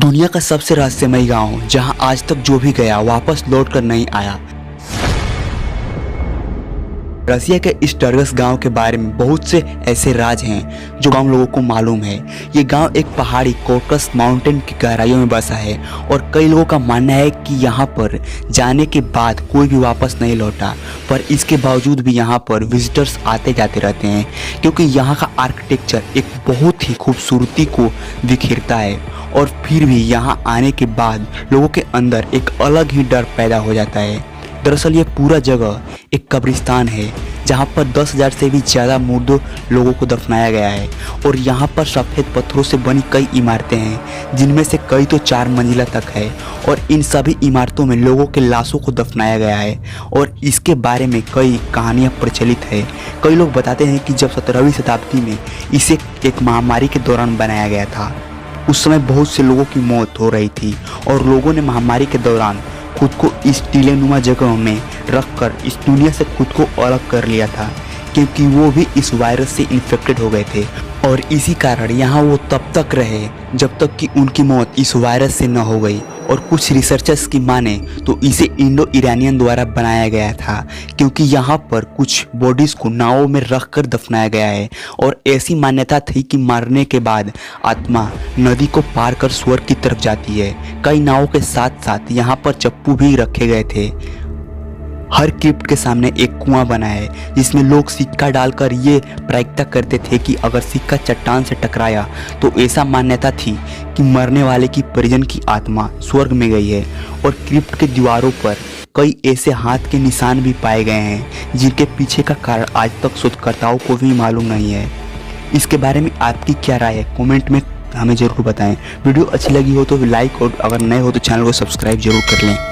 दुनिया का सबसे रहस्यमयी गांव जहां आज तक जो भी गया वापस लौट कर नहीं आया। रसिया के इस डरगस गांव के बारे में बहुत से ऐसे राज हैं जो गांव लोगों को मालूम है। ये गांव एक पहाड़ी कोकस माउंटेन की गहराइयों में बसा है और कई लोगों का मानना है कि यहाँ पर जाने के बाद कोई भी वापस नहीं लौटा, पर इसके बावजूद भी यहाँ पर विजिटर्स आते जाते रहते हैं क्योंकि यहाँ का आर्किटेक्चर एक बहुत ही खूबसूरती को बिखेरता है। और फिर भी यहाँ आने के बाद लोगों के अंदर एक अलग ही डर पैदा हो जाता है। दरअसल ये पूरा जगह एक कब्रिस्तान है जहाँ पर 10,000 से भी ज़्यादा मुर्दों लोगों को दफनाया गया है। और यहाँ पर सफ़ेद पत्थरों से बनी कई इमारतें हैं जिनमें से कई तो 4 मंजिला तक है और इन सभी इमारतों में लोगों के लाशों को दफनाया गया है। और इसके बारे में कई कहानियाँ प्रचलित है। कई लोग बताते हैं कि जब 17वीं शताब्दी में इसे एक महामारी के दौरान बनाया गया था, उस समय बहुत से लोगों की मौत हो रही थी और लोगों ने महामारी के दौरान खुद को इस टीलेनुमा जगह में रखकर इस दुनिया से खुद को अलग कर लिया था क्योंकि वो भी इस वायरस से इन्फेक्टेड हो गए थे। और इसी कारण यहाँ वो तब तक रहे जब तक कि उनकी मौत इस वायरस से न हो गई। और कुछ रिसर्चर्स की माने तो इसे इंडो ईरानियन द्वारा बनाया गया था क्योंकि यहाँ पर कुछ बॉडीज़ को नावों में रख कर दफनाया गया है और ऐसी मान्यता थी कि मरने के बाद आत्मा नदी को पार कर स्वर्ग की तरफ जाती है। कई नावों के साथ साथ यहाँ पर चप्पू भी रखे गए थे। हर क्रिप्ट के सामने एक कुआं बना है जिसमें लोग सिक्का डालकर ये प्रायिकता करते थे कि अगर सिक्का चट्टान से टकराया तो ऐसा मान्यता थी कि मरने वाले की परिजन की आत्मा स्वर्ग में गई है। और क्रिप्ट के दीवारों पर कई ऐसे हाथ के निशान भी पाए गए हैं जिनके पीछे का कारण आज तक शोधकर्ताओं को भी मालूम नहीं है। इसके बारे में आपकी क्या राय है कमेंट में हमें ज़रूर बताएं। वीडियो अच्छी लगी हो तो लाइक और अगर नए हो तो चैनल को सब्सक्राइब जरूर कर लें।